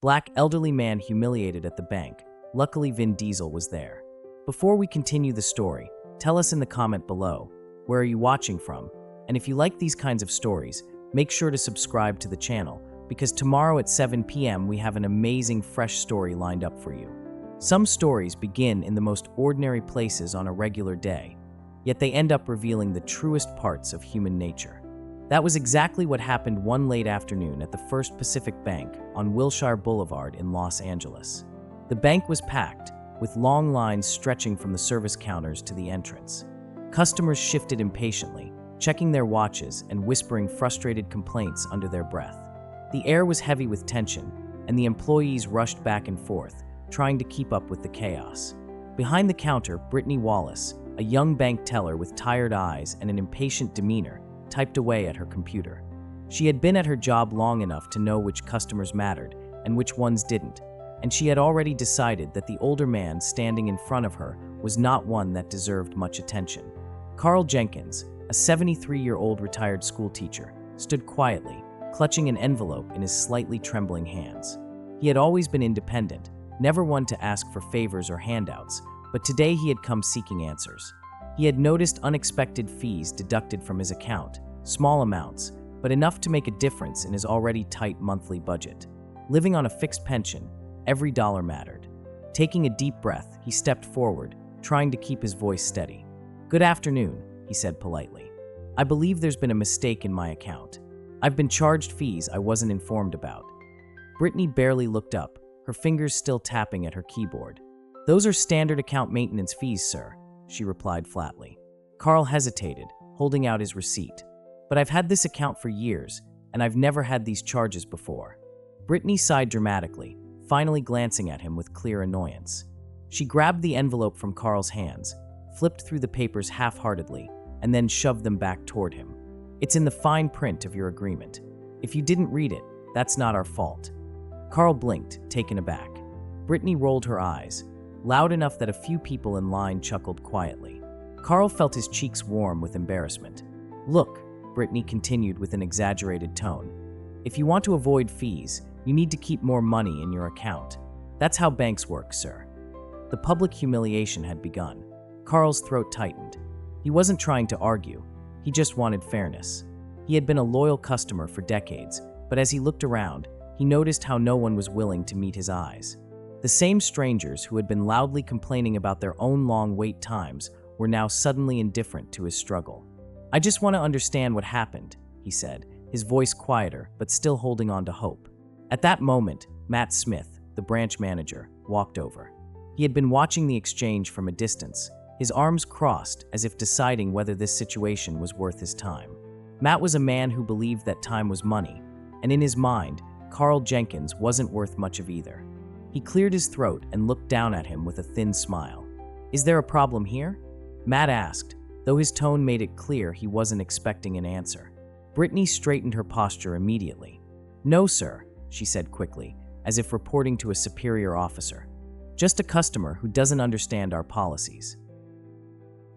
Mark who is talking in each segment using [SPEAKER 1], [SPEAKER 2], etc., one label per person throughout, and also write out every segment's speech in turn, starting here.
[SPEAKER 1] Black elderly man humiliated at the bank. Luckily, Vin Diesel was there. Before we continue the story, tell us in the comment below, where are you watching from? And if you like these kinds of stories, make sure to subscribe to the channel, because tomorrow at 7 p.m. we have an amazing fresh story lined up for you. Some stories begin in the most ordinary places on a regular day, yet they end up revealing the truest parts of human nature. That was exactly what happened one late afternoon at the First Pacific Bank on Wilshire Boulevard in Los Angeles. The bank was packed, with long lines stretching from the service counters to the entrance. Customers shifted impatiently, checking their watches and whispering frustrated complaints under their breath. The air was heavy with tension, and the employees rushed back and forth, trying to keep up with the chaos. Behind the counter, Brittany Wallace, a young bank teller with tired eyes and an impatient demeanor, typed away at her computer. She had been at her job long enough to know which customers mattered and which ones didn't, and she had already decided that the older man standing in front of her was not one that deserved much attention. Carl Jenkins, a 73-year-old retired school teacher, stood quietly, clutching an envelope in his slightly trembling hands. He had always been independent, never one to ask for favors or handouts, but today he had come seeking answers. He had noticed unexpected fees deducted from his account, small amounts, but enough to make a difference in his already tight monthly budget. Living on a fixed pension, every dollar mattered. Taking a deep breath, he stepped forward, trying to keep his voice steady. "Good afternoon," he said politely. "I believe there's been a mistake in my account. I've been charged fees I wasn't informed about." Brittany barely looked up, her fingers still tapping at her keyboard. "Those are standard account maintenance fees, sir," she replied flatly. Carl hesitated, holding out his receipt. "But I've had this account for years, and I've never had these charges before." Brittany sighed dramatically, finally glancing at him with clear annoyance. She grabbed the envelope from Carl's hands, flipped through the papers half-heartedly, and then shoved them back toward him. "It's in the fine print of your agreement. If you didn't read it, that's not our fault." Carl blinked, taken aback. Brittany rolled her eyes, loud enough that a few people in line chuckled quietly. Carl felt his cheeks warm with embarrassment. "Look," Brittany continued with an exaggerated tone, "if you want to avoid fees, you need to keep more money in your account. That's how banks work, sir." The public humiliation had begun. Carl's throat tightened. He wasn't trying to argue. He just wanted fairness. He had been a loyal customer for decades, but as he looked around, he noticed how no one was willing to meet his eyes. The same strangers who had been loudly complaining about their own long wait times were now suddenly indifferent to his struggle. "I just want to understand what happened," he said, his voice quieter but still holding on to hope. At that moment, Matt Smith, the branch manager, walked over. He had been watching the exchange from a distance, his arms crossed as if deciding whether this situation was worth his time. Matt was a man who believed that time was money, and in his mind, Carl Jenkins wasn't worth much of either. He cleared his throat and looked down at him with a thin smile. "Is there a problem here?" Matt asked, though his tone made it clear he wasn't expecting an answer. Brittany straightened her posture immediately. "No, sir," she said quickly, as if reporting to a superior officer. "Just a customer who doesn't understand our policies."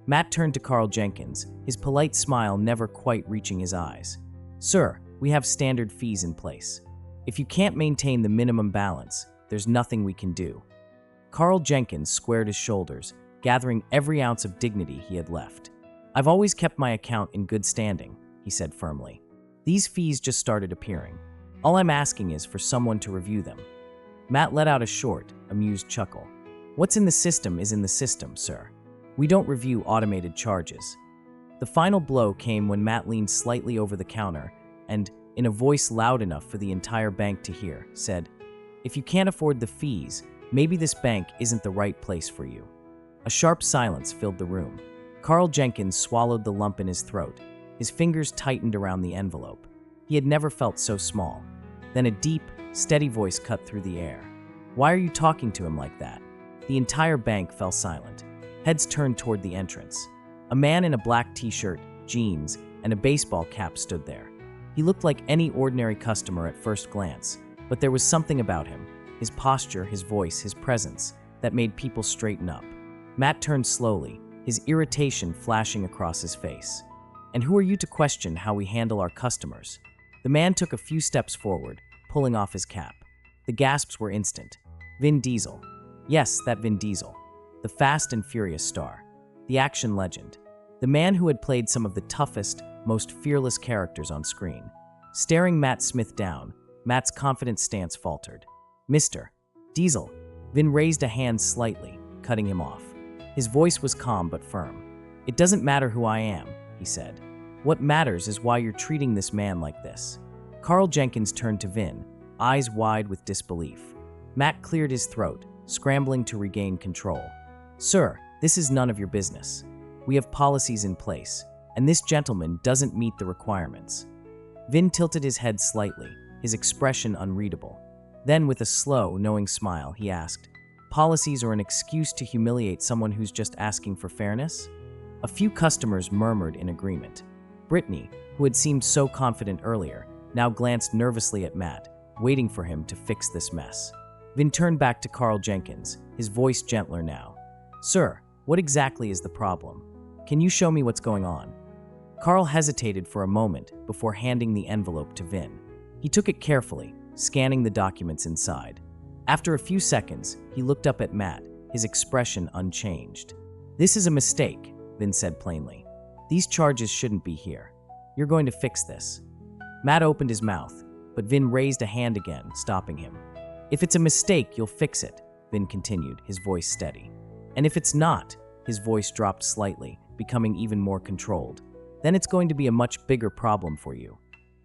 [SPEAKER 1] Matt turned to Carl Jenkins, his polite smile never quite reaching his eyes. "Sir, we have standard fees in place. If you can't maintain the minimum balance, there's nothing we can do." Carl Jenkins squared his shoulders, gathering every ounce of dignity he had left. "I've always kept my account in good standing," he said firmly. "These fees just started appearing. All I'm asking is for someone to review them." Matt let out a short, amused chuckle. "What's in the system is in the system, sir. We don't review automated charges." The final blow came when Matt leaned slightly over the counter and, in a voice loud enough for the entire bank to hear, said, "If you can't afford the fees, maybe this bank isn't the right place for you." A sharp silence filled the room. Carl Jenkins swallowed the lump in his throat. His fingers tightened around the envelope. He had never felt so small. Then a deep, steady voice cut through the air. "Why are you talking to him like that?" The entire bank fell silent. Heads turned toward the entrance. A man in a black t-shirt, jeans, and a baseball cap stood there. He looked like any ordinary customer at first glance, but there was something about him, his posture, his voice, his presence, that made people straighten up. Matt turned slowly, his irritation flashing across his face. "And who are you to question how we handle our customers?" The man took a few steps forward, pulling off his cap. The The gasps were instant. Vin Diesel. Yes, that Vin Diesel. The Fast and Furious star. The action legend. The man who had played some of the toughest, most fearless characters on screen. Staring Matt Smith down, Matt's confident stance faltered. Mr. Diesel. Vin raised a hand slightly, cutting him off. His voice was calm but firm. It doesn't matter who I am, he said. What matters is why you're treating this man like this. Carl Jenkins turned to Vin, eyes wide with disbelief. Matt cleared his throat, scrambling to regain control. Sir, this is none of your business. We have policies in place, and this gentleman doesn't meet the requirements. Vin tilted his head slightly, his expression unreadable. Then, with a slow, knowing smile, he asked, policies are an excuse to humiliate someone who's just asking for fairness? A few customers murmured in agreement. Brittany, who had seemed so confident earlier, now glanced nervously at Matt, waiting for him to fix this mess. Vin turned back to Carl Jenkins, his voice gentler now. Sir, what exactly is the problem? Can you show me what's going on? Carl hesitated for a moment before handing the envelope to Vin. He took it carefully, scanning the documents inside. After a few seconds, he looked up at Matt, his expression unchanged. This is a mistake, Vin said plainly. These charges shouldn't be here. You're going to fix this. Matt opened his mouth, but Vin raised a hand again, stopping him. If it's a mistake, you'll fix it, Vin continued, his voice steady. And if it's not, his voice dropped slightly, becoming even more controlled. Then it's going to be a much bigger problem for you.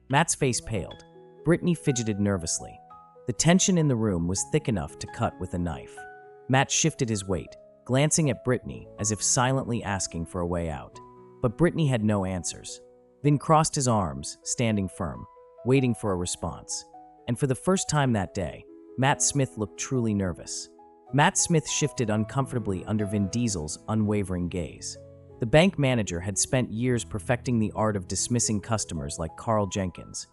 [SPEAKER 1] Matt's face paled. Brittany fidgeted nervously. The tension in the room was thick enough to cut with a knife. Matt shifted his weight, glancing at Brittany as if silently asking for a way out. But Brittany had no answers. Vin crossed his arms, standing firm, waiting for a response. And for the first time that day, Matt Smith looked truly nervous. Matt Smith shifted uncomfortably under Vin Diesel's unwavering gaze. The bank manager had spent years perfecting the art of dismissing customers like Carl Jenkins,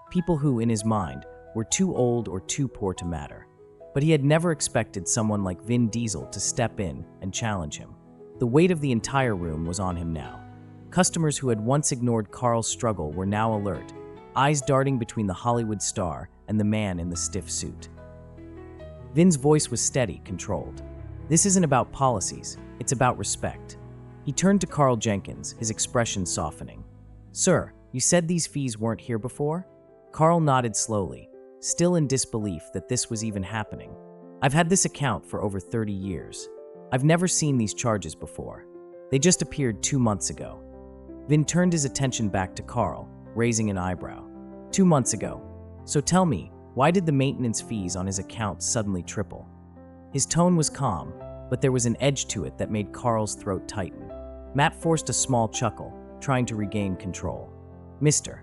[SPEAKER 1] people who, in his mind, were too old or too poor to matter. But he had never expected someone like Vin Diesel to step in and challenge him. The weight of the entire room was on him now. Customers who had once ignored Carl's struggle were now alert, eyes darting between the Hollywood star and the man in the stiff suit. Vin's voice was steady, controlled. This isn't about policies, it's about respect. He turned to Carl Jenkins, his expression softening. Sir, you said these fees weren't here before? Carl nodded slowly, still in disbelief that this was even happening. I've had this account for over 30 years. I've never seen these charges before. They just appeared 2 months ago. Vin turned his attention back to Carl, raising an eyebrow. 2 months ago. So tell me, why did the maintenance fees on his account suddenly triple? His tone was calm, but there was an edge to it that made Carl's throat tighten. Matt forced a small chuckle, trying to regain control. Mr.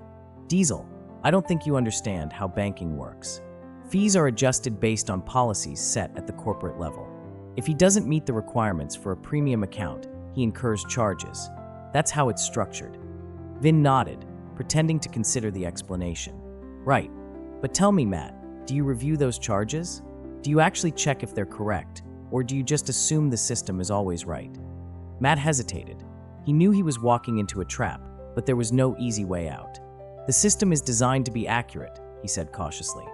[SPEAKER 1] Diesel, I don't think you understand how banking works. Fees are adjusted based on policies set at the corporate level. If he doesn't meet the requirements for a premium account, he incurs charges. That's how it's structured. Vin nodded, pretending to consider the explanation. Right. But tell me, Matt, do you review those charges? Do you actually check if they're correct, or do you just assume the system is always right? Matt hesitated. He knew he was walking into a trap, but there was no easy way out. The system is designed to be accurate, he said cautiously.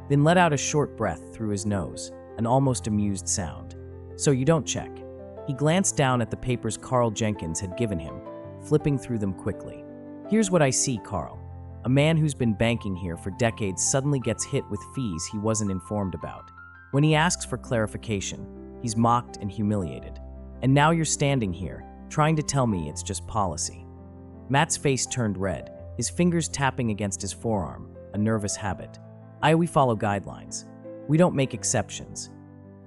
[SPEAKER 1] Vin let out a short breath through his nose, an almost amused sound. So you don't check. He glanced down at the papers Carl Jenkins had given him, flipping through them quickly. Here's what I see, Carl. A man who's been banking here for decades suddenly gets hit with fees he wasn't informed about. When he asks for clarification, he's mocked and humiliated. And now you're standing here, trying to tell me it's just policy. Matt's face turned red, his fingers tapping against his forearm, a nervous habit. We follow guidelines. We don't make exceptions.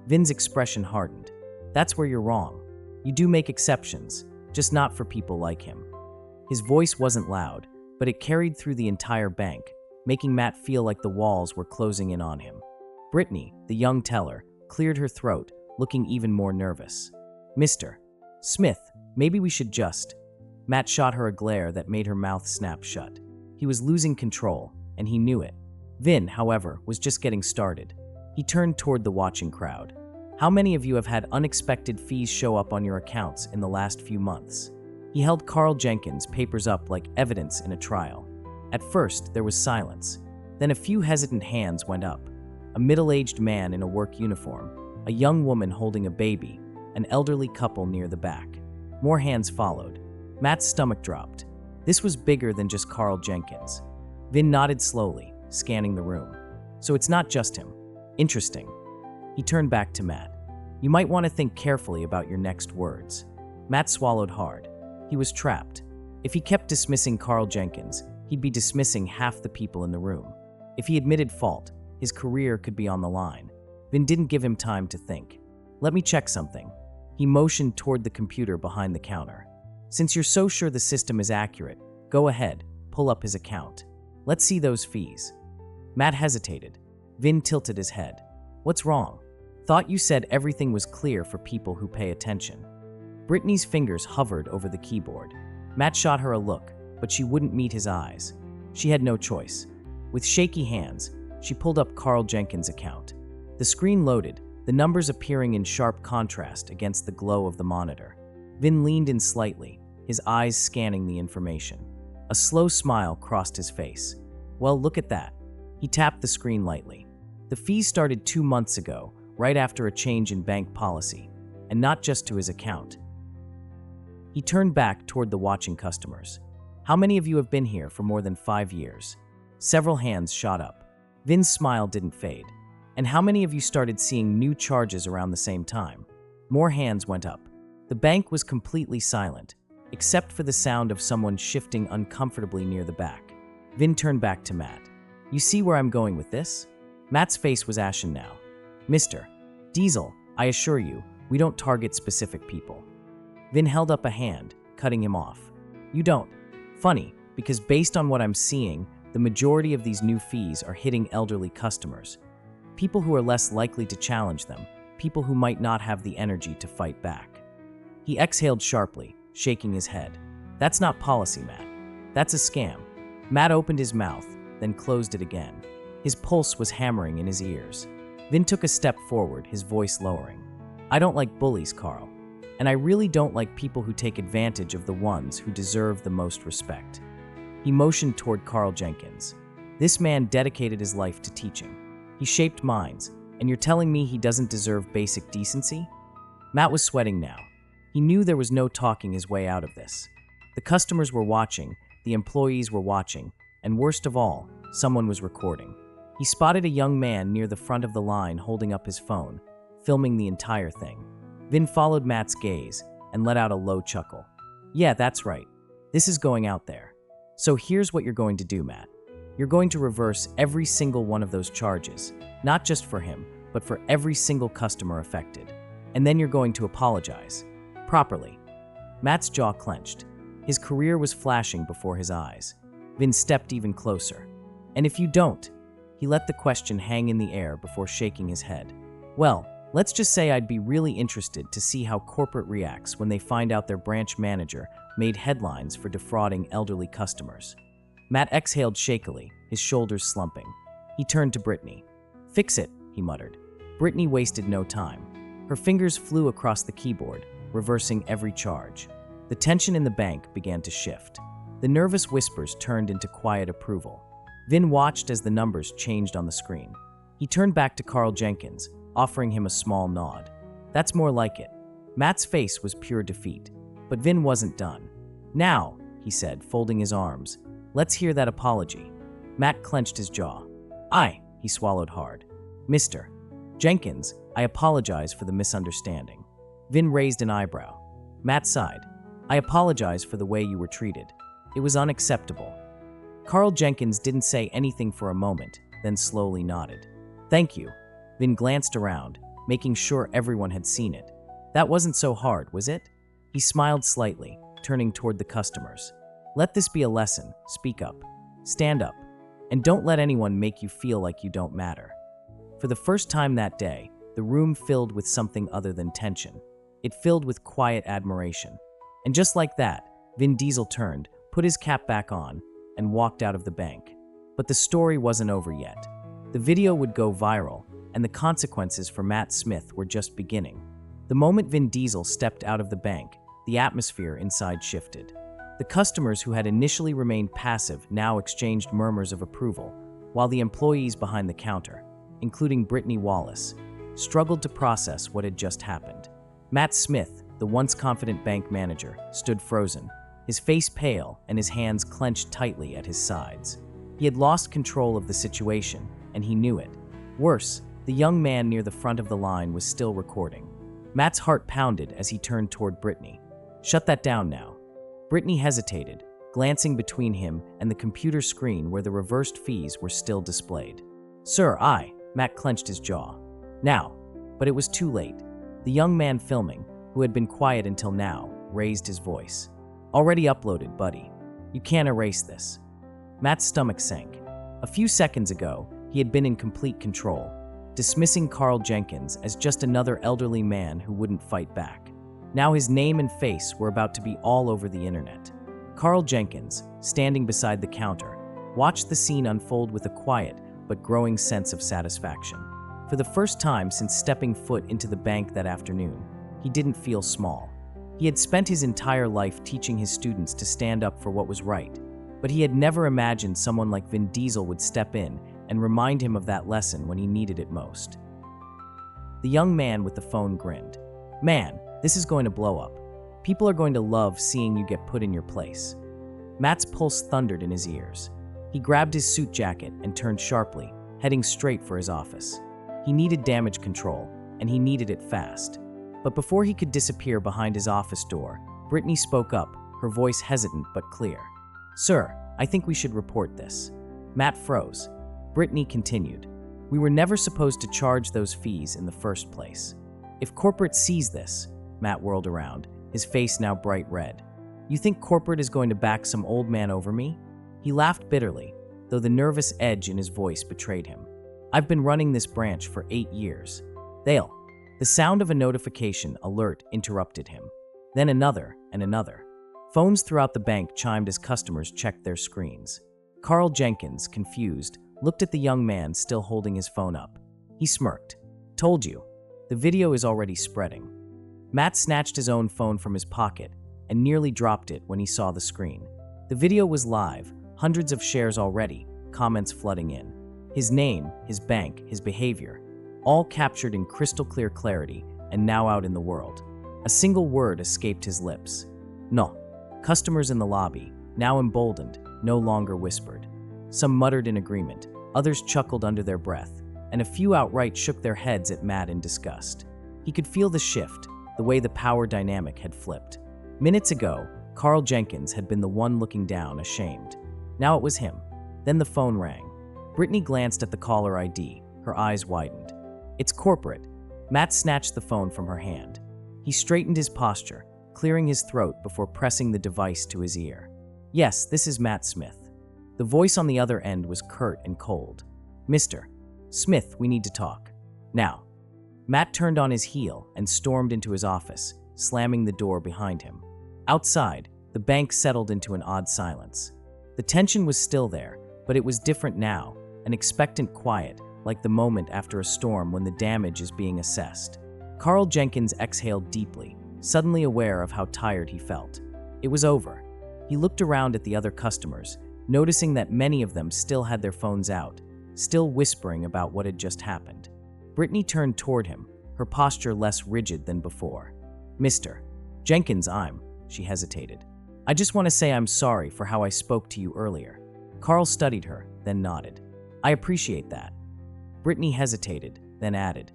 [SPEAKER 1] Vin's expression hardened. That's where you're wrong. You do make exceptions, just not for people like him. His voice wasn't loud, but it carried through the entire bank, making Matt feel like the walls were closing in on him. Brittany, the young teller, cleared her throat, looking even more nervous. Mr. Smith, maybe we should just... Matt shot her a glare that made her mouth snap shut. He was losing control, and he knew it. Vin, however, was just getting started. He turned toward the watching crowd. How many of you have had unexpected fees show up on your accounts in the last few months? He held Carl Jenkins' papers up like evidence in a trial. At first, there was silence. Then a few hesitant hands went up. a middle-aged man in a work uniform, a young woman holding a baby, an elderly couple near the back. More hands followed. Matt's stomach dropped. This was bigger than just Carl Jenkins. Vin nodded slowly, scanning the room. So it's not just him. Interesting. He turned back to Matt. You might want to think carefully about your next words. Matt swallowed hard. He was trapped. If he kept dismissing Carl Jenkins, he'd be dismissing half the people in the room. If he admitted fault, his career could be on the line. Vin didn't give him time to think. Let me check something. He motioned toward the computer behind the counter. Since you're so sure the system is accurate, go ahead, pull up his account. Let's see those fees. Matt hesitated. Vin tilted his head. What's wrong? Thought you said everything was clear for people who pay attention. Brittany's fingers hovered over the keyboard. Matt shot her a look, but she wouldn't meet his eyes. She had no choice. With shaky hands, she pulled up Carl Jenkins' account. The screen loaded, the numbers appearing in sharp contrast against the glow of the monitor. Vin leaned in slightly, his eyes scanning the information. A slow smile crossed his face. Well, look at that. He tapped the screen lightly. The fees started 2 months ago, right after a change in bank policy, and not just to his account. He turned back toward the watching customers. How many of you have been here for more than 5 years? Several hands shot up. Vin's smile didn't fade. And how many of you started seeing new charges around the same time? More hands went up. The bank was completely silent, except for the sound of someone shifting uncomfortably near the back. Vin turned back to Matt. You see where I'm going with this? Matt's face was ashen now. Mr. Diesel, I assure you, we don't target specific people. Vin held up a hand, cutting him off. You don't. Funny, because based on what I'm seeing, the majority of these new fees are hitting elderly customers. People who are less likely to challenge them, people who might not have the energy to fight back. He exhaled sharply, shaking his head. That's not policy, Matt. That's a scam. Matt opened his mouth, then closed it again. His pulse was hammering in his ears. Vin took a step forward, his voice lowering. I don't like bullies, Carl. And I really don't like people who take advantage of the ones who deserve the most respect. He motioned toward Carl Jenkins. This man dedicated his life to teaching. He shaped minds, and you're telling me he doesn't deserve basic decency? Matt was sweating now. He knew there was no talking his way out of this. The customers were watching, the employees were watching, and worst of all, someone was recording. He spotted a young man near the front of the line holding up his phone, filming the entire thing. Vin followed Matt's gaze and let out a low chuckle. Yeah, that's right. This is going out there. So here's what you're going to do, Matt. You're going to reverse every single one of those charges, not just for him, but for every single customer affected. And then you're going to apologize. Properly. Matt's jaw clenched. His career was flashing before his eyes. Vin stepped even closer. And if you don't, he let the question hang in the air before shaking his head. Well, let's just say I'd be really interested to see how corporate reacts when they find out their branch manager made headlines for defrauding elderly customers. Matt exhaled shakily, his shoulders slumping. He turned to Brittany. Fix it, he muttered. Brittany wasted no time. Her fingers flew across the keyboard, reversing every charge. The tension in the bank began to shift. The nervous whispers turned into quiet approval. Vin watched as the numbers changed on the screen. He turned back to Carl Jenkins, offering him a small nod. That's more like it. Matt's face was pure defeat. But Vin wasn't done. Now, he said, folding his arms, let's hear that apology. Matt clenched his jaw. He swallowed hard. Mr. Jenkins, I apologize for the misunderstanding. Vin raised an eyebrow. Matt sighed. I apologize for the way you were treated. It was unacceptable. Carl Jenkins didn't say anything for a moment, then slowly nodded. Thank you. Vin glanced around, making sure everyone had seen it. That wasn't so hard, was it? He smiled slightly, turning toward the customers. Let this be a lesson. Speak up. Stand up. And don't let anyone make you feel like you don't matter. For the first time that day, the room filled with something other than tension. It filled with quiet admiration. And just like that, Vin Diesel turned, put his cap back on, and walked out of the bank. But the story wasn't over yet. The video would go viral, and the consequences for Matt Smith were just beginning. The moment Vin Diesel stepped out of the bank, the atmosphere inside shifted. The customers who had initially remained passive now exchanged murmurs of approval, while the employees behind the counter, including Brittany Wallace, struggled to process what had just happened. Matt Smith, the once confident bank manager, stood frozen, his face pale and his hands clenched tightly at his sides. He had lost control of the situation, and he knew it. Worse, the young man near the front of the line was still recording. Matt's heart pounded as he turned toward Brittany. "Shut that down now." Brittany hesitated, glancing between him and the computer screen where the reversed fees were still displayed. "Sir, Matt clenched his jaw. "Now." But it was too late. The young man filming, who had been quiet until now, raised his voice. "Already uploaded, buddy. You can't erase this." Matt's stomach sank. A few seconds ago, he had been in complete control, dismissing Carl Jenkins as just another elderly man who wouldn't fight back. Now his name and face were about to be all over the internet. Carl Jenkins, standing beside the counter, watched the scene unfold with a quiet but growing sense of satisfaction. For the first time since stepping foot into the bank that afternoon, he didn't feel small. He had spent his entire life teaching his students to stand up for what was right, but he had never imagined someone like Vin Diesel would step in and remind him of that lesson when he needed it most. The young man with the phone grinned. "Man, this is going to blow up. People are going to love seeing you get put in your place." Matt's pulse thundered in his ears. He grabbed his suit jacket and turned sharply, heading straight for his office. He needed damage control, and he needed it fast. But before he could disappear behind his office door, Brittany spoke up, her voice hesitant but clear. "Sir, I think we should report this." Matt froze. Brittany continued. "We were never supposed to charge those fees in the first place. If corporate sees this," Matt whirled around, his face now bright red. "You think corporate is going to back some old man over me?" He laughed bitterly, though the nervous edge in his voice betrayed him. "I've been running this branch for 8 years. They'll..." The sound of a notification alert interrupted him. Then another and another. Phones throughout the bank chimed as customers checked their screens. Carl Jenkins, confused, looked at the young man still holding his phone up. He smirked. "Told you. The video is already spreading." Matt snatched his own phone from his pocket and nearly dropped it when he saw the screen. The video was live, hundreds of shares already, comments flooding in. His name, his bank, his behavior, all captured in crystal clear clarity and now out in the world. A single word escaped his lips. "No." Customers in the lobby, now emboldened, no longer whispered. Some muttered in agreement, others chuckled under their breath, and a few outright shook their heads at Matt in disgust. He could feel the shift, the way the power dynamic had flipped. Minutes ago, Carl Jenkins had been the one looking down, ashamed. Now it was him. Then the phone rang. Brittany glanced at the caller ID, her eyes widened. "It's corporate." Matt snatched the phone from her hand. He straightened his posture, clearing his throat before pressing the device to his ear. "Yes, this is Matt Smith." The voice on the other end was curt and cold. "Mr. Smith, we need to talk. Now." Matt turned on his heel and stormed into his office, slamming the door behind him. Outside, the bank settled into an odd silence. The tension was still there, but it was different now, an expectant quiet, like the moment after a storm when the damage is being assessed. Carl Jenkins exhaled deeply, suddenly aware of how tired he felt. It was over. He looked around at the other customers, noticing that many of them still had their phones out, still whispering about what had just happened. Brittany turned toward him, her posture less rigid than before. "Mr. Jenkins, she hesitated. "I just want to say I'm sorry for how I spoke to you earlier." Carl studied her, then nodded. "I appreciate that." Brittany hesitated, then added,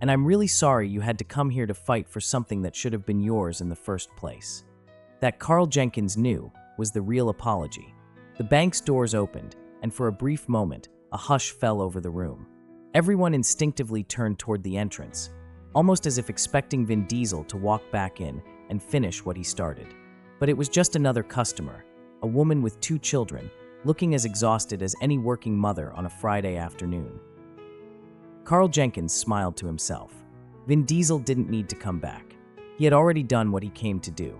[SPEAKER 1] "And I'm really sorry you had to come here to fight for something that should have been yours in the first place." That Carl Jenkins knew was the real apology. The bank's doors opened, and for a brief moment, a hush fell over the room. Everyone instinctively turned toward the entrance, almost as if expecting Vin Diesel to walk back in and finish what he started. But it was just another customer, a woman with 2 children, looking as exhausted as any working mother on a Friday afternoon. Carl Jenkins smiled to himself. Vin Diesel didn't need to come back. He had already done what he came to do.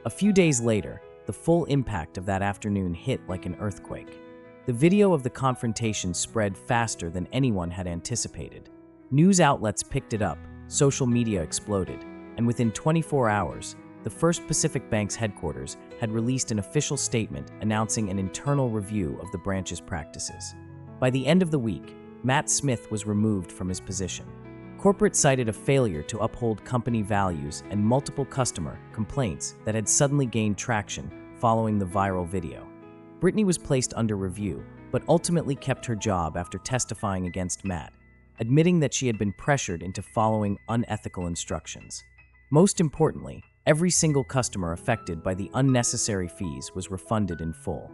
[SPEAKER 1] A few days later, the full impact of that afternoon hit like an earthquake. The video of the confrontation spread faster than anyone had anticipated. News outlets picked it up, social media exploded, and within 24 hours, the First Pacific Bank's headquarters had released an official statement announcing an internal review of the branch's practices. By the end of the week, Matt Smith was removed from his position. Corporate cited a failure to uphold company values and multiple customer complaints that had suddenly gained traction following the viral video. Brittany was placed under review, but ultimately kept her job after testifying against Matt, admitting that she had been pressured into following unethical instructions. Most importantly, every single customer affected by the unnecessary fees was refunded in full.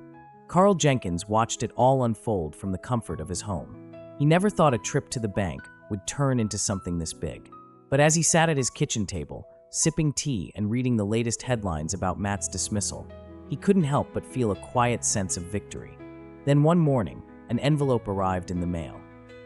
[SPEAKER 1] Carl Jenkins watched it all unfold from the comfort of his home. He never thought a trip to the bank would turn into something this big. But as he sat at his kitchen table, sipping tea and reading the latest headlines about Matt's dismissal, he couldn't help but feel a quiet sense of victory. Then one morning, an envelope arrived in the mail.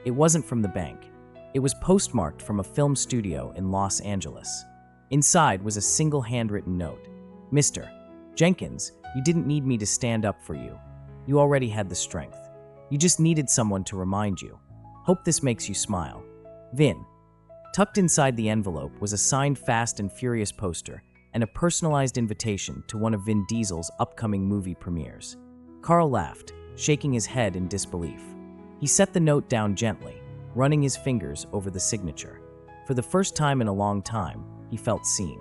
[SPEAKER 1] It wasn't from the bank. It was postmarked from a film studio in Los Angeles. Inside was a single handwritten note. "Mr. Jenkins, you didn't need me to stand up for you. You already had the strength. You just needed someone to remind you. Hope this makes you smile. Vin." Tucked inside the envelope was a signed Fast and Furious poster and a personalized invitation to one of Vin Diesel's upcoming movie premieres. Carl laughed, shaking his head in disbelief. He set the note down gently, running his fingers over the signature. For the first time in a long time, he felt seen.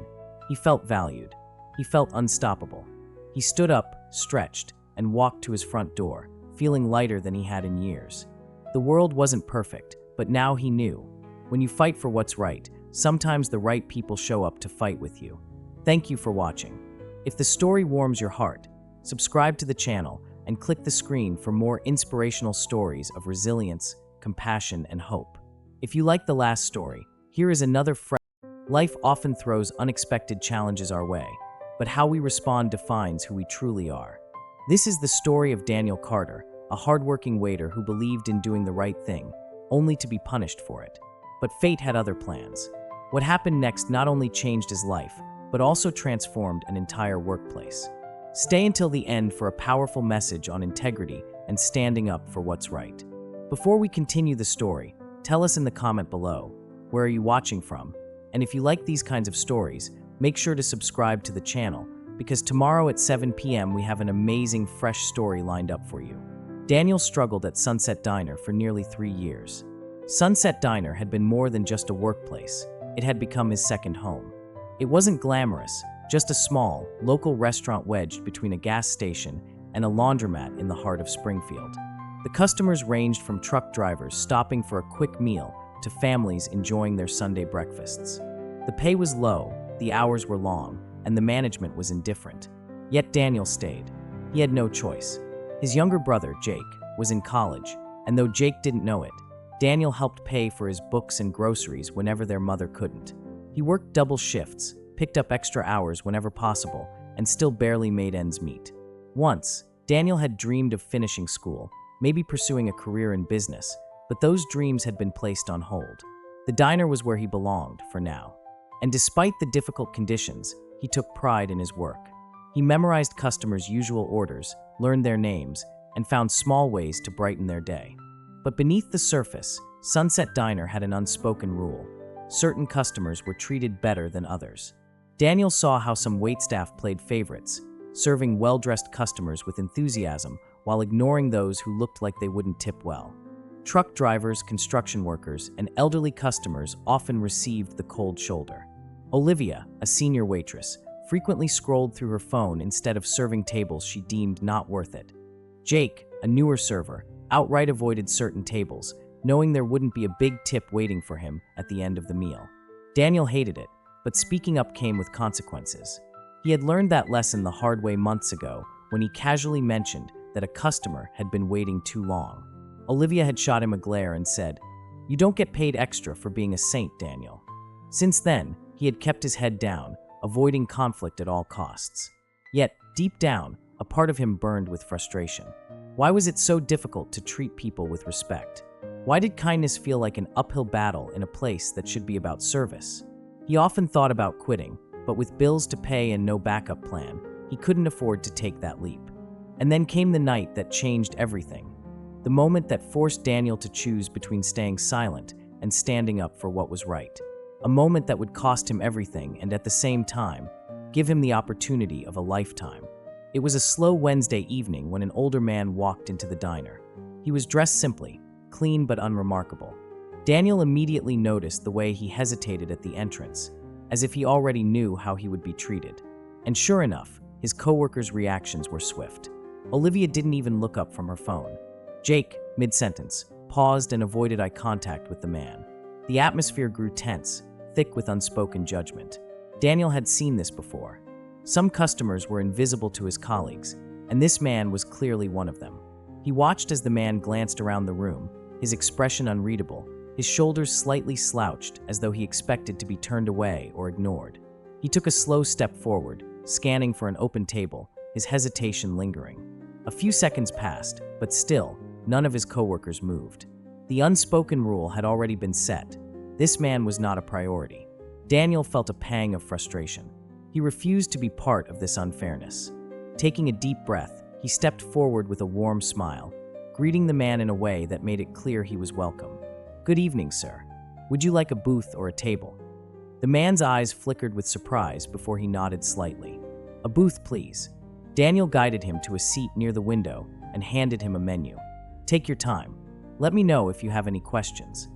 [SPEAKER 1] He felt valued. He felt unstoppable. He stood up, stretched, and walked to his front door, feeling lighter than he had in years. The world wasn't perfect, but now he knew. When you fight for what's right, sometimes the right people show up to fight with you. Thank you for watching. If the story warms your heart, subscribe to the channel and click the screen for more inspirational stories of resilience, compassion, and hope. If you like the last story, here is another fresh. Life often throws unexpected challenges our way, but how we respond defines who we truly are. This is the story of Daniel Carter, a hardworking waiter who believed in doing the right thing, only to be punished for it. But fate had other plans. What happened next not only changed his life, but also transformed an entire workplace. Stay until the end for a powerful message on integrity and standing up for what's right. Before we continue the story, tell us in the comment below, where are you watching from? And if you like these kinds of stories, make sure to subscribe to the channel, because tomorrow at 7 p.m. we have an amazing fresh story lined up for you. Daniel struggled at Sunset Diner for nearly 3 years. Sunset Diner had been more than just a workplace. It had become his second home. It wasn't glamorous, just a small, local restaurant wedged between a gas station and a laundromat in the heart of Springfield. The customers ranged from truck drivers stopping for a quick meal to families enjoying their Sunday breakfasts. The pay was low, the hours were long, and the management was indifferent. Yet Daniel stayed. He had no choice. His younger brother, Jake, was in college, and though Jake didn't know it, Daniel helped pay for his books and groceries whenever their mother couldn't. He worked double shifts, picked up extra hours whenever possible, and still barely made ends meet. Once, Daniel had dreamed of finishing school, maybe pursuing a career in business, but those dreams had been placed on hold. The diner was where he belonged, for now. And despite the difficult conditions, he took pride in his work. He memorized customers' usual orders, learned their names, and found small ways to brighten their day. But beneath the surface, Sunset Diner had an unspoken rule. Certain customers were treated better than others. Daniel saw how some waitstaff played favorites, serving well-dressed customers with enthusiasm while ignoring those who looked like they wouldn't tip well. Truck drivers, construction workers, and elderly customers often received the cold shoulder. Olivia, a senior waitress, frequently scrolled through her phone instead of serving tables she deemed not worth it. Jake, a newer server, outright avoided certain tables, knowing there wouldn't be a big tip waiting for him at the end of the meal. Daniel hated it, but speaking up came with consequences. He had learned that lesson the hard way months ago when he casually mentioned that a customer had been waiting too long. Olivia had shot him a glare and said, "You don't get paid extra for being a saint, Daniel." Since then, he had kept his head down, avoiding conflict at all costs. Yet, deep down, a part of him burned with frustration. Why was it so difficult to treat people with respect? Why did kindness feel like an uphill battle in a place that should be about service? He often thought about quitting, but with bills to pay and no backup plan, he couldn't afford to take that leap. And then came the night that changed everything. The moment that forced Daniel to choose between staying silent and standing up for what was right. A moment that would cost him everything and at the same time, give him the opportunity of a lifetime. It was a slow Wednesday evening when an older man walked into the diner. He was dressed simply, clean but unremarkable. Daniel immediately noticed the way he hesitated at the entrance, as if he already knew how he would be treated. And sure enough, his coworkers' reactions were swift. Olivia didn't even look up from her phone. Jake, mid-sentence, paused and avoided eye contact with the man. The atmosphere grew tense, thick with unspoken judgment. Daniel had seen this before. Some customers were invisible to his colleagues, and this man was clearly one of them. He watched as the man glanced around the room, his expression unreadable, his shoulders slightly slouched as though he expected to be turned away or ignored. He took a slow step forward, scanning for an open table, his hesitation lingering. A few seconds passed, but still, none of his coworkers moved. The unspoken rule had already been set. This man was not a priority. Daniel felt a pang of frustration. He refused to be part of this unfairness. Taking a deep breath, he stepped forward with a warm smile, greeting the man in a way that made it clear he was welcome. "Good evening, sir. Would you like a booth or a table?" The man's eyes flickered with surprise before he nodded slightly. "A booth, please." Daniel guided him to a seat near the window and handed him a menu. "Take your time. Let me know if you have any questions."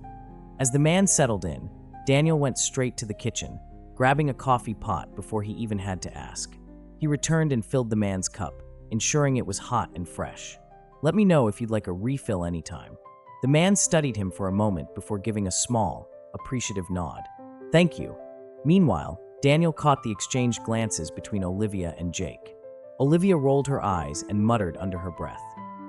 [SPEAKER 1] As the man settled in, Daniel went straight to the kitchen, grabbing a coffee pot before he even had to ask. He returned and filled the man's cup, ensuring it was hot and fresh. "Let me know if you'd like a refill anytime." The man studied him for a moment before giving a small, appreciative nod. "Thank you." Meanwhile, Daniel caught the exchanged glances between Olivia and Jake. Olivia rolled her eyes and muttered under her breath.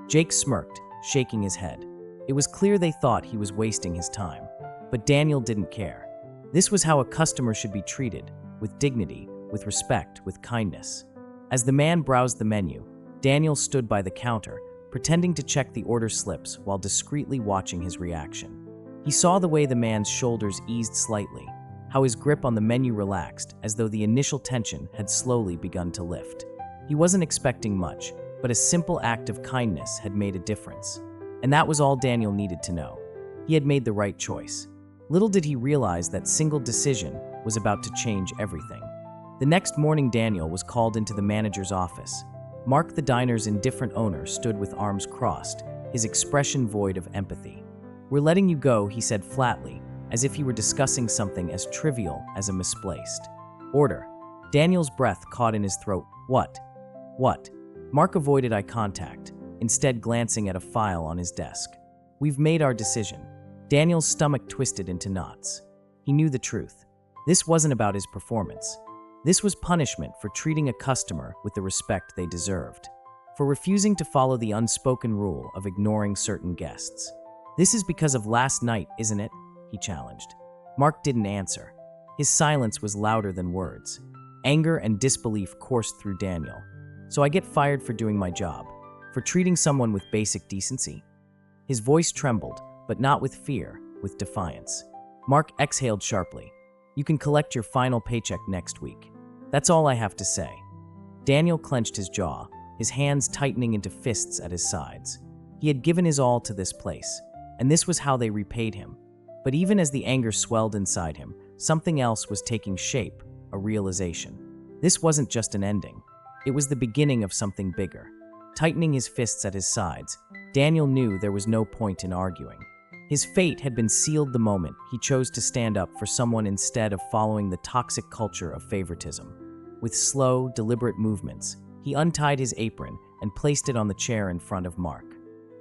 [SPEAKER 1] Jake smirked, shaking his head. It was clear they thought he was wasting his time. But Daniel didn't care. This was how a customer should be treated, with dignity, with respect, with kindness. As the man browsed the menu, Daniel stood by the counter, pretending to check the order slips while discreetly watching his reaction. He saw the way the man's shoulders eased slightly, how his grip on the menu relaxed as though the initial tension had slowly begun to lift. He wasn't expecting much, but a simple act of kindness had made a difference. And that was all Daniel needed to know. He had made the right choice. Little did he realize that single decision was about to change everything. The next morning, Daniel was called into the manager's office. Mark, the diner's indifferent owner, stood with arms crossed, his expression void of empathy. "We're letting you go," he said flatly, as if he were discussing something as trivial as a misplaced order. Daniel's breath caught in his throat. What? Mark avoided eye contact, instead glancing at a file on his desk. "We've made our decision." Daniel's stomach twisted into knots. He knew the truth. This wasn't about his performance. This was punishment for treating a customer with the respect they deserved, for refusing to follow the unspoken rule of ignoring certain guests. "This is because of last night, isn't it?" he challenged. Mark didn't answer. His silence was louder than words. Anger and disbelief coursed through Daniel. "So I get fired for doing my job, for treating someone with basic decency?" His voice trembled, but not with fear, with defiance. Mark exhaled sharply. "You can collect your final paycheck next week. That's all I have to say." Daniel clenched his jaw, his hands tightening into fists at his sides. He had given his all to this place, and this was how they repaid him. But even as the anger swelled inside him, something else was taking shape, a realization. This wasn't just an ending. It was the beginning of something bigger. Tightening his fists at his sides, Daniel knew there was no point in arguing. His fate had been sealed the moment he chose to stand up for someone instead of following the toxic culture of favoritism. With slow, deliberate movements, he untied his apron and placed it on the chair in front of Mark.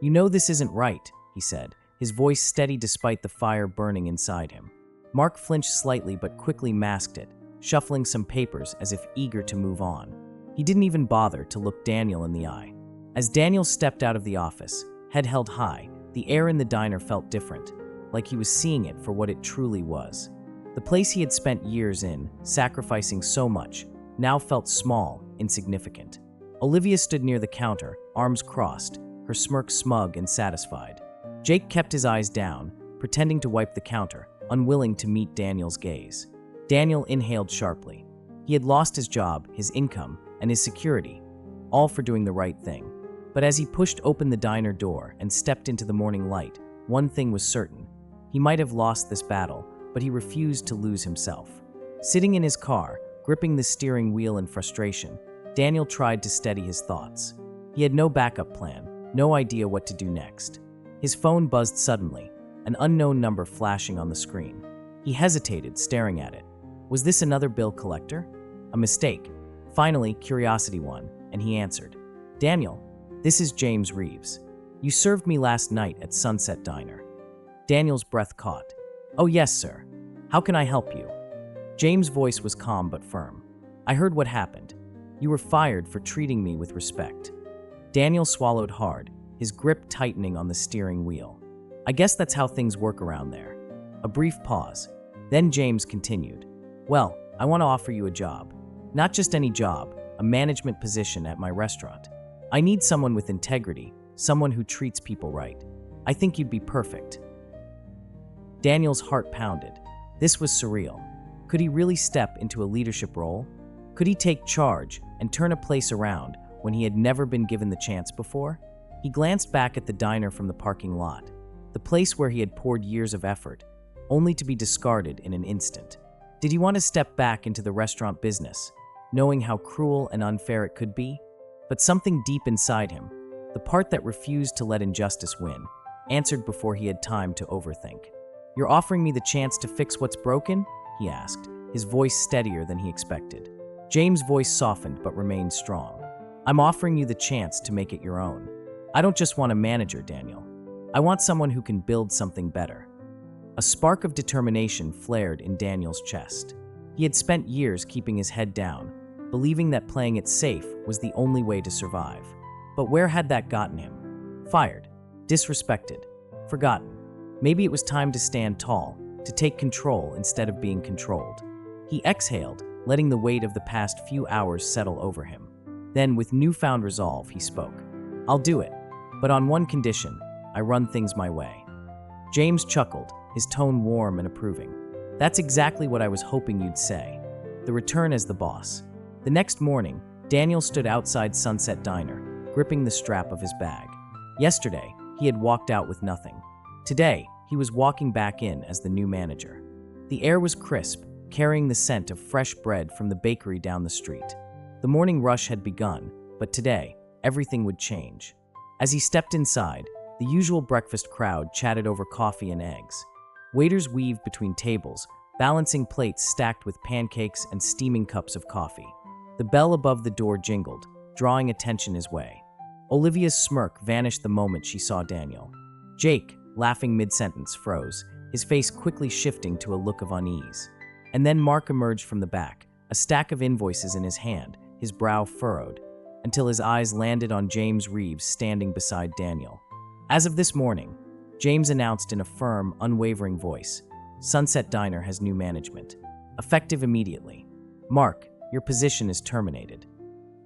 [SPEAKER 1] "You know this isn't right," he said, his voice steady despite the fire burning inside him. Mark flinched slightly but quickly masked it, shuffling some papers as if eager to move on. He didn't even bother to look Daniel in the eye. As Daniel stepped out of the office, head held high, the air in the diner felt different, like he was seeing it for what it truly was. The place he had spent years in, sacrificing so much, now felt small, insignificant. Olivia stood near the counter, arms crossed, her smirk smug and satisfied. Jake kept his eyes down, pretending to wipe the counter, unwilling to meet Daniel's gaze. Daniel inhaled sharply. He had lost his job, his income, and his security, all for doing the right thing. But as he pushed open the diner door and stepped into the morning light, one thing was certain. He might have lost this battle, but he refused to lose himself. Sitting in his car, gripping the steering wheel in frustration, Daniel tried to steady his thoughts. He had no backup plan, no idea what to do next. His phone buzzed suddenly, an unknown number flashing on the screen. He hesitated, staring at it. Was this another bill collector? A mistake. Finally, curiosity won, and he answered. Daniel, this is James Reeves. You served me last night at Sunset Diner. Daniel's breath caught. Oh yes, sir. How can I help you? James' voice was calm but firm. I heard what happened. You were fired for treating me with respect. Daniel swallowed hard, his grip tightening on the steering wheel. I guess that's how things work around there. A brief pause. Then James continued. Well, I want to offer you a job. Not just any job, a management position at my restaurant. I need someone with integrity, someone who treats people right. I think you'd be perfect. Daniel's heart pounded. This was surreal. Could he really step into a leadership role? Could he take charge and turn a place around when he had never been given the chance before? He glanced back at the diner from the parking lot, the place where he had poured years of effort, only to be discarded in an instant. Did he want to step back into the restaurant business, knowing how cruel and unfair it could be? But something deep inside him, the part that refused to let injustice win, answered before he had time to overthink. You're offering me the chance to fix what's broken? He asked, his voice steadier than he expected. James' voice softened but remained strong. I'm offering you the chance to make it your own. I don't just want a manager, Daniel. I want someone who can build something better. A spark of determination flared in Daniel's chest. He had spent years keeping his head down, believing that playing it safe was the only way to survive. But where had that gotten him? Fired, disrespected, forgotten. Maybe it was time to stand tall, to take control instead of being controlled. He exhaled, letting the weight of the past few hours settle over him. Then, with newfound resolve, he spoke. I'll do it, but on one condition. I run things my way. James chuckled, his tone warm and approving. That's exactly what I was hoping you'd say. The return as the boss. The next morning, Daniel stood outside Sunset Diner, gripping the strap of his bag. Yesterday, he had walked out with nothing. Today, he was walking back in as the new manager. The air was crisp, carrying the scent of fresh bread from the bakery down the street. The morning rush had begun, but today, everything would change. As he stepped inside, the usual breakfast crowd chatted over coffee and eggs. Waiters weaved between tables, balancing plates stacked with pancakes and steaming cups of coffee. The bell above the door jingled, drawing attention his way. Olivia's smirk vanished the moment she saw Daniel. Jake, laughing mid-sentence, froze, his face quickly shifting to a look of unease. And then Mark emerged from the back, a stack of invoices in his hand, his brow furrowed, until his eyes landed on James Reeves standing beside Daniel. As of this morning, James announced in a firm, unwavering voice, Sunset Diner has new management. Effective immediately. Mark, your position is terminated.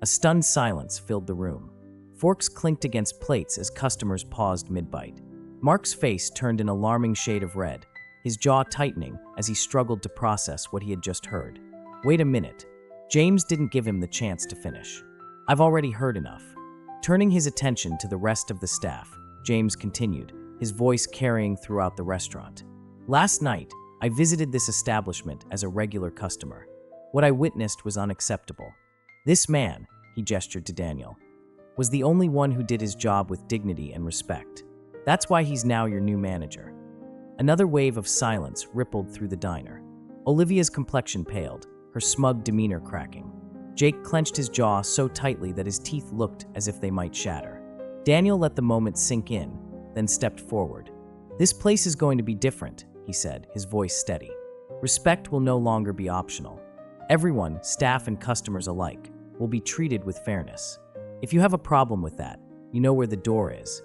[SPEAKER 1] A stunned silence filled the room. Forks clinked against plates as customers paused mid-bite. Mark's face turned an alarming shade of red, his jaw tightening as he struggled to process what he had just heard. Wait a minute. James didn't give him the chance to finish. I've already heard enough. Turning his attention to the rest of the staff, James continued, his voice carrying throughout the restaurant. Last night, I visited this establishment as a regular customer. What I witnessed was unacceptable. This man, he gestured to Daniel, was the only one who did his job with dignity and respect. That's why he's now your new manager. Another wave of silence rippled through the diner. Olivia's complexion paled, her smug demeanor cracking. Jake clenched his jaw so tightly that his teeth looked as if they might shatter. Daniel let the moment sink in, then stepped forward. This place is going to be different, he said, his voice steady. Respect will no longer be optional. Everyone, staff and customers alike, will be treated with fairness. If you have a problem with that, you know where the door is.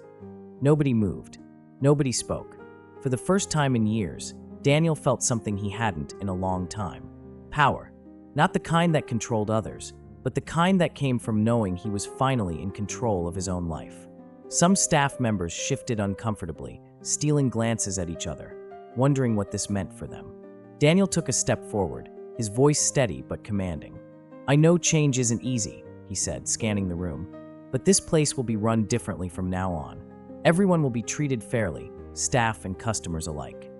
[SPEAKER 1] Nobody moved. Nobody spoke. For the first time in years, Daniel felt something he hadn't in a long time. Power. Not the kind that controlled others, but the kind that came from knowing he was finally in control of his own life. Some staff members shifted uncomfortably, stealing glances at each other, wondering what this meant for them. Daniel took a step forward, his voice steady but commanding. I know change isn't easy, he said, scanning the room, but this place will be run differently from now on. Everyone will be treated fairly, staff and customers alike.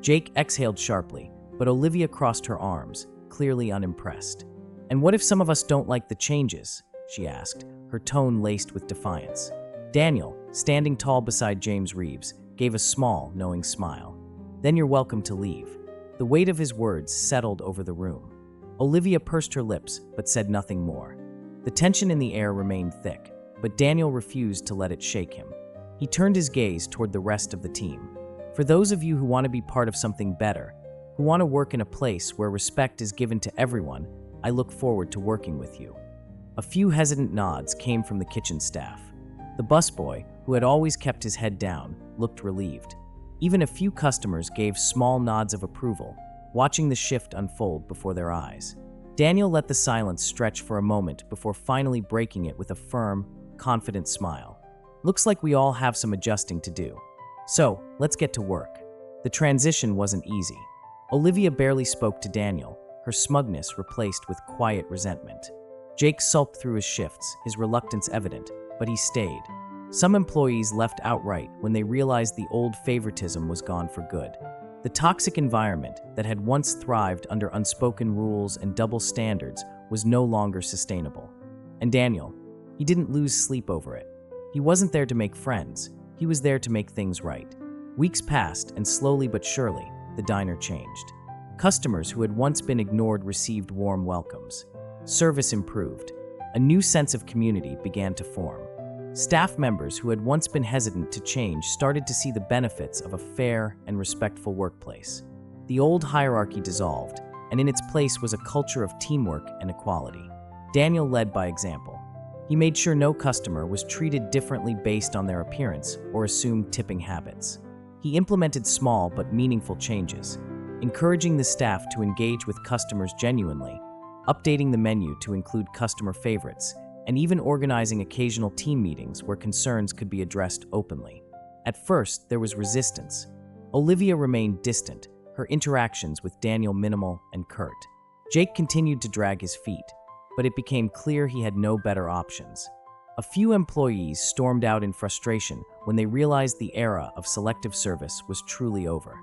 [SPEAKER 1] Jake exhaled sharply, but Olivia crossed her arms, clearly unimpressed. And what if some of us don't like the changes? She asked, her tone laced with defiance. Daniel, standing tall beside James Reeves, gave a small, knowing smile. "Then you're welcome to leave." The weight of his words settled over the room. Olivia pursed her lips, but said nothing more. The tension in the air remained thick, but Daniel refused to let it shake him. He turned his gaze toward the rest of the team. "For those of you who want to be part of something better, who want to work in a place where respect is given to everyone, I look forward to working with you." A few hesitant nods came from the kitchen staff. The busboy, who had always kept his head down, looked relieved. Even a few customers gave small nods of approval, watching the shift unfold before their eyes. Daniel let the silence stretch for a moment before finally breaking it with a firm, confident smile. "Looks like we all have some adjusting to do. So, let's get to work." The transition wasn't easy. Olivia barely spoke to Daniel, her smugness replaced with quiet resentment. Jake sulked through his shifts, his reluctance evident, but he stayed. Some employees left outright when they realized the old favoritism was gone for good. The toxic environment that had once thrived under unspoken rules and double standards was no longer sustainable. And Daniel, he didn't lose sleep over it. He wasn't there to make friends, he was there to make things right. Weeks passed, and slowly but surely, the diner changed. Customers who had once been ignored received warm welcomes. Service improved. A new sense of community began to form. Staff members who had once been hesitant to change started to see the benefits of a fair and respectful workplace. The old hierarchy dissolved, and in its place was a culture of teamwork and equality. Daniel led by example. He made sure no customer was treated differently based on their appearance or assumed tipping habits. He implemented small but meaningful changes, encouraging the staff to engage with customers genuinely, updating the menu to include customer favorites, and even organizing occasional team meetings where concerns could be addressed openly. At first, there was resistance. Olivia remained distant, her interactions with Daniel minimal and curt. Jake continued to drag his feet, but it became clear he had no better options. A few employees stormed out in frustration when they realized the era of selective service was truly over.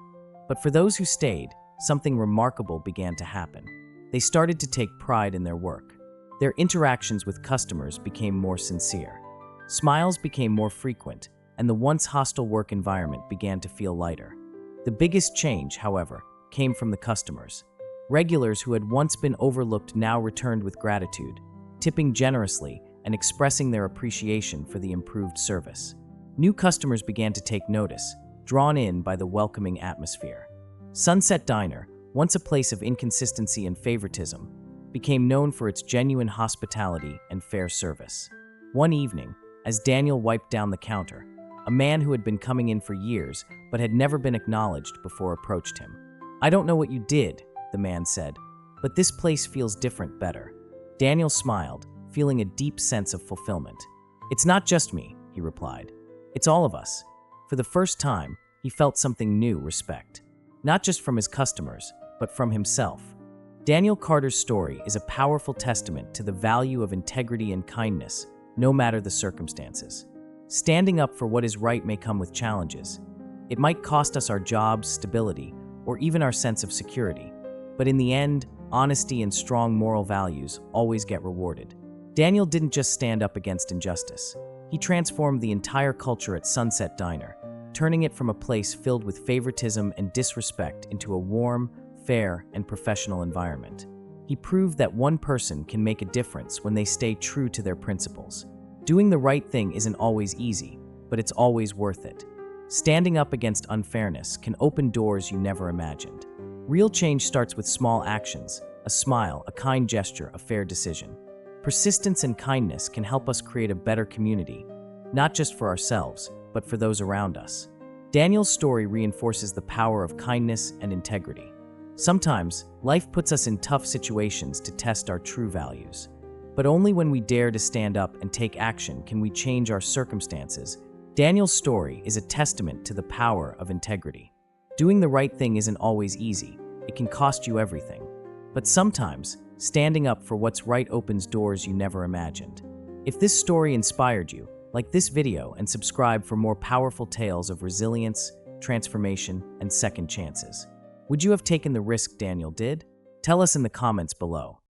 [SPEAKER 1] But for those who stayed, something remarkable began to happen. They started to take pride in their work. Their interactions with customers became more sincere. Smiles became more frequent, and the once hostile work environment began to feel lighter. The biggest change, however, came from the customers. Regulars who had once been overlooked now returned with gratitude, tipping generously and expressing their appreciation for the improved service. New customers began to take notice, drawn in by the welcoming atmosphere. Sunset Diner, once a place of inconsistency and favoritism, became known for its genuine hospitality and fair service. One evening, as Daniel wiped down the counter, a man who had been coming in for years but had never been acknowledged before approached him. "I don't know what you did," the man said, "but this place feels different better." Daniel smiled, feeling a deep sense of fulfillment. "It's not just me," he replied. "It's all of us." For the first time, he felt something new: respect. Not just from his customers, but from himself. Daniel Carter's story is a powerful testament to the value of integrity and kindness, no matter the circumstances. Standing up for what is right may come with challenges. It might cost us our jobs, stability, or even our sense of security. But in the end, honesty and strong moral values always get rewarded. Daniel didn't just stand up against injustice. He transformed the entire culture at Sunset Diner, turning it from a place filled with favoritism and disrespect into a warm, fair, and professional environment. He proved that one person can make a difference when they stay true to their principles. Doing the right thing isn't always easy, but it's always worth it. Standing up against unfairness can open doors you never imagined. Real change starts with small actions: a smile, a kind gesture, a fair decision. Persistence and kindness can help us create a better community, not just for ourselves, but for those around us. Daniel's story reinforces the power of kindness and integrity. Sometimes, life puts us in tough situations to test our true values. But only when we dare to stand up and take action can we change our circumstances. Daniel's story is a testament to the power of integrity. Doing the right thing isn't always easy. It can cost you everything. But sometimes, standing up for what's right opens doors you never imagined. If this story inspired you, like this video and subscribe for more powerful tales of resilience, transformation, and second chances. Would you have taken the risk Daniel did? Tell us in the comments below.